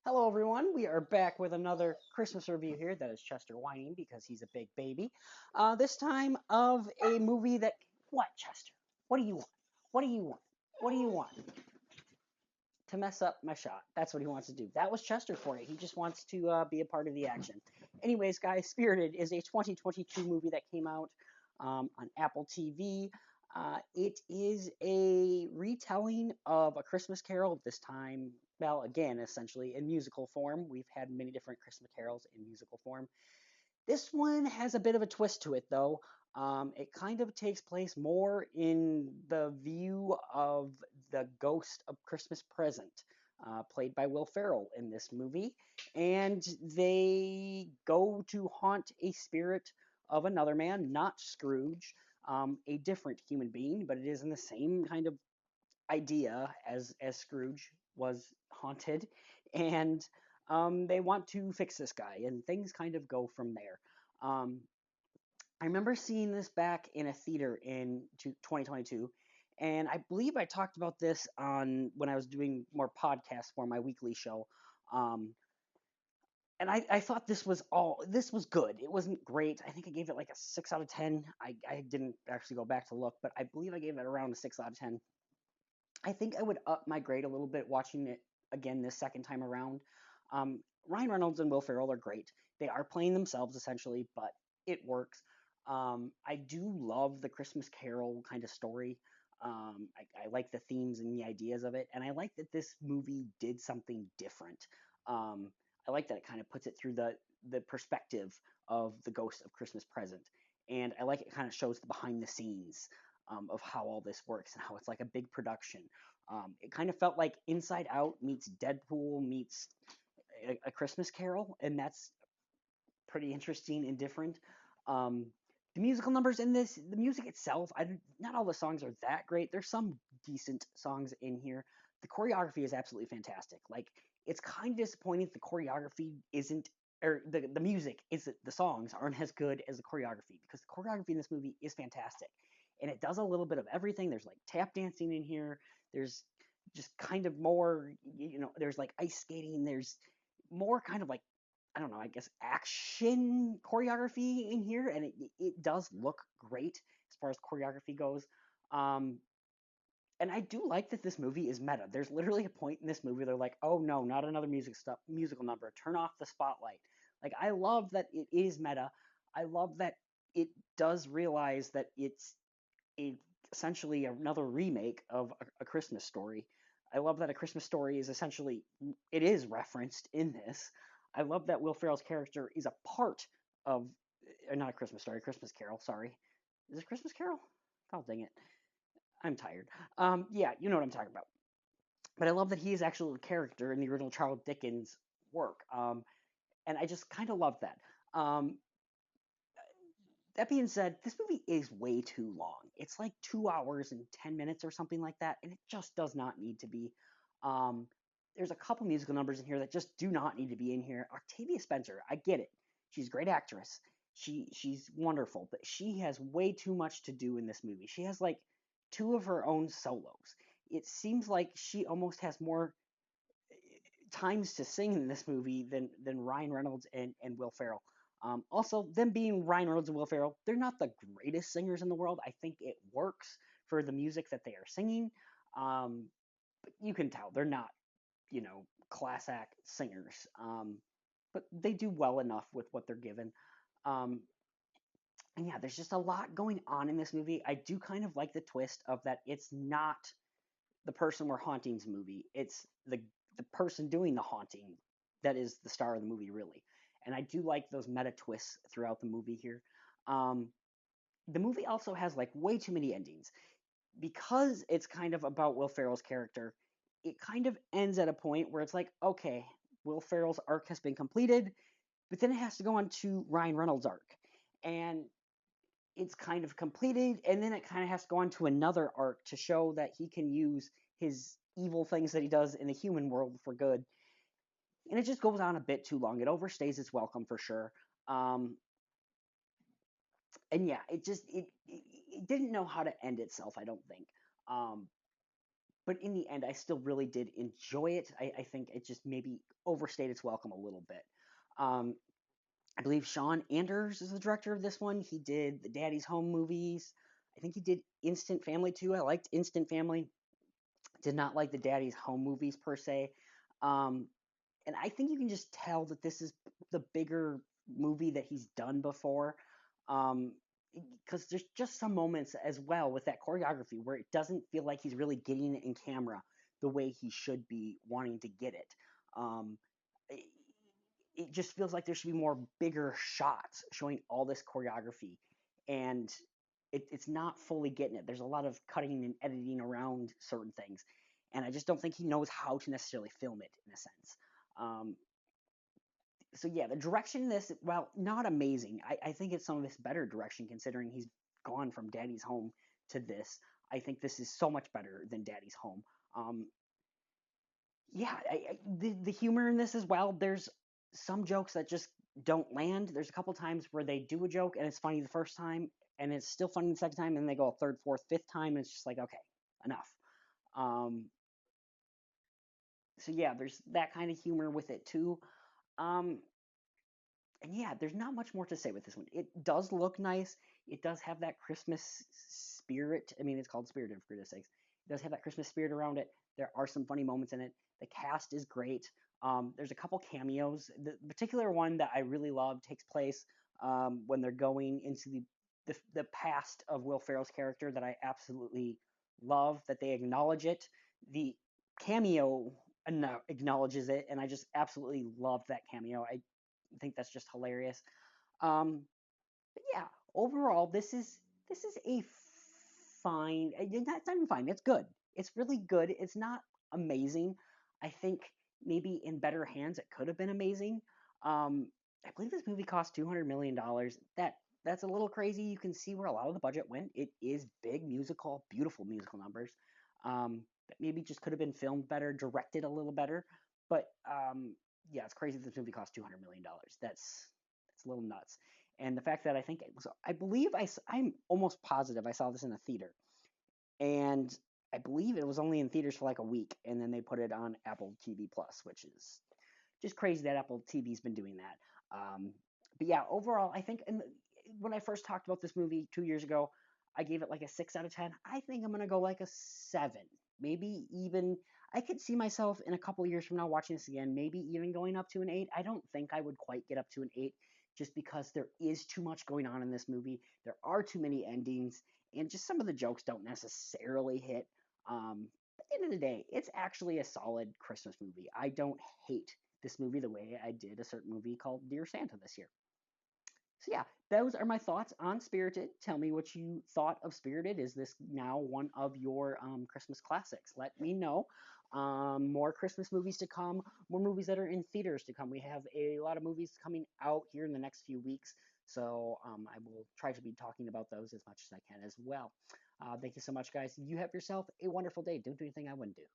Hello, everyone. We are back with another Christmas review here. That is Chester whining because he's a big baby. This time of a movie that. What, Chester? What do you want? What do you want? What do you want? To mess up my shot. That's what he wants to do. That was Chester for you. He just wants to be a part of the action. Anyways, guys, Spirited is a 2022 movie that came out on Apple TV. It is a retelling of A Christmas Carol, this time, well, again, essentially in musical form. We've had many different Christmas carols in musical form. This one has a bit of a twist to it, though. It kind of takes place more in the view of the ghost of Christmas Present, played by Will Ferrell in this movie. And they go to haunt a spirit of another man, not Scrooge, a different human being, but it is in the same kind of idea as Scrooge was haunted. And they want to fix this guy, and things kind of go from there. Um, I remember seeing this back in a theater in 2022, and I believe I talked about this on when I was doing more podcasts for my weekly show. Um, and I thought this was good. It wasn't great. I think I gave it like a 6 out of 10. I didn't actually go back to look, but I believe I gave it around a 6 out of 10. I think I would up my grade a little bit watching it again this second time around. Ryan Reynolds and Will Ferrell are great. They are playing themselves essentially, but it works. I do love the Christmas Carol kind of story. I like the themes and the ideas of it, and I like that this movie did something different. Um, I like that it kind of puts it through the perspective of the ghost of Christmas Present, and I like it kind of shows the behind the scenes of how all this works and how it's like a big production. It kind of felt like Inside Out meets Deadpool meets a Christmas Carol, and that's pretty interesting and different. Um, the musical numbers in this, the music itself, not all the songs are that great. There's some decent songs in here. The choreography is absolutely fantastic. Like, it's kind of disappointing the choreography isn't, or the music is the songs aren't as good as the choreography, because the choreography in this movie is fantastic, and it does a little bit of everything. There's like tap dancing in here. There's just kind of more, there's like ice skating. There's more kind of like, I don't know, I guess action choreography in here, and it does look great as far as choreography goes. Um, and I do like that this movie is meta. There's literally a point in this movie they're like, "Oh no, not another musical number. Turn off the spotlight." Like, I love that it is meta. I love that it does realize that it's a, essentially another remake of a Christmas Story. I love that A Christmas Story is essentially, it is referenced in this. I love that Will Ferrell's character is a part of, not A Christmas Story, A Christmas Carol. Sorry, is it Christmas Carol? Oh, dang it, I'm tired. Yeah, you know what I'm talking about. But I love that he is actually a character in the original Charles Dickens work. And I just kind of love that. Um, that being said, this movie is way too long. It's like 2 hours and 10 minutes or something like that, and it just does not need to be. Um, there's a couple musical numbers in here that just do not need to be in here. Octavia Spencer, I get it. She's a great actress. She's wonderful, but she has way too much to do in this movie. She has like two of her own solos. It seems like she almost has more times to sing in this movie than Ryan Reynolds and Will Ferrell. Also, them being Ryan Reynolds and Will Ferrell, they're not the greatest singers in the world. I think it works for the music that they are singing. But you can tell they're not, class act singers. But they do well enough with what they're given. Um, and yeah, there's just a lot going on in this movie. I do kind of like the twist of that it's not the person we're haunting's movie. It's the person doing the haunting that is the star of the movie, really. And I do like those meta twists throughout the movie here. Um, the movie also has like way too many endings because it's kind of about Will Ferrell's character. It kind of ends at a point where it's like, okay, Will Ferrell's arc has been completed, but then it has to go on to Ryan Reynolds' arc, and it's kind of completed, and then it kind of has to go on to another arc to show that he can use his evil things that he does in the human world for good. And it just goes on a bit too long. It overstays its welcome for sure. Um, and yeah, it didn't know how to end itself. I don't think. Um, but in the end, I still really did enjoy it. I think it just maybe overstayed its welcome a little bit. Um, I believe Sean Anders is the director of this one. He did the Daddy's Home movies. I think he did Instant Family too. I liked Instant Family. Did not like the Daddy's Home movies per se. Um, and I think you can just tell that this is the bigger movie that he's done before. Um, because there's just some moments as well with that choreography where it doesn't feel like he's really getting it in camera the way he should be wanting to get it. Um, it, it just feels like there should be more bigger shots showing all this choreography, and it's not fully getting it. There's a lot of cutting and editing around certain things, and I just don't think he knows how to necessarily film it in a sense. Um, so yeah, the direction in this, well, not amazing. I think it's some of his better direction considering he's gone from Daddy's Home to this. I think this is so much better than Daddy's Home. Um, yeah, the humor in this as well. There's some jokes that just don't land. There's a couple times where they do a joke and it's funny the first time, and it's still funny the second time, and they go a third, fourth, fifth time, and it's just like, okay, enough. Um, so yeah, there's that kind of humor with it too. Um, and yeah, there's not much more to say with this one. It does look nice. It does have that Christmas spirit. I mean, it's called Spirited for goodness sakes. It does have that Christmas spirit around it. There are some funny moments in it. The cast is great. There's a couple cameos. The particular one that I really love takes place when they're going into the past of Will Ferrell's character that I absolutely love. That they acknowledge it. The cameo acknowledges it, and I just absolutely love that cameo. I think that's just hilarious. Um, but yeah, overall, this is a fine. It's not even fine. It's good. It's really good. It's not amazing. I think maybe in better hands it could have been amazing. Um, I believe this movie cost $200 million. That's a little crazy. You can see where a lot of the budget went. It is big musical, beautiful musical numbers. That maybe just could have been filmed better, directed a little better. But yeah, it's crazy that this movie cost $200 million. That's a little nuts. And the fact that I think it was, I believe I'm almost positive I saw this in a theater, and I believe it was only in theaters for like a week, and then they put it on Apple TV Plus, which is just crazy that Apple TV's been doing that. But yeah, overall, I think when I first talked about this movie 2 years ago, I gave it like a 6 out of 10. I think I'm gonna go like a 7, maybe even. I could see myself in a couple of years from now watching this again, maybe even going up to an 8. I don't think I would quite get up to an 8 just because there is too much going on in this movie. There are too many endings, and just some of the jokes don't necessarily hit. At the end of the day, it's actually a solid Christmas movie. I don't hate this movie the way I did a certain movie called Dear Santa this year. So yeah, those are my thoughts on Spirited. Tell me what you thought of Spirited. Is this now one of your Christmas classics? Let me know. More Christmas movies to come, more movies that are in theaters to come. We have a lot of movies coming out here in the next few weeks, so I will try to be talking about those as much as I can as well. Thank you so much, guys. You have yourself a wonderful day. Don't do anything I wouldn't do.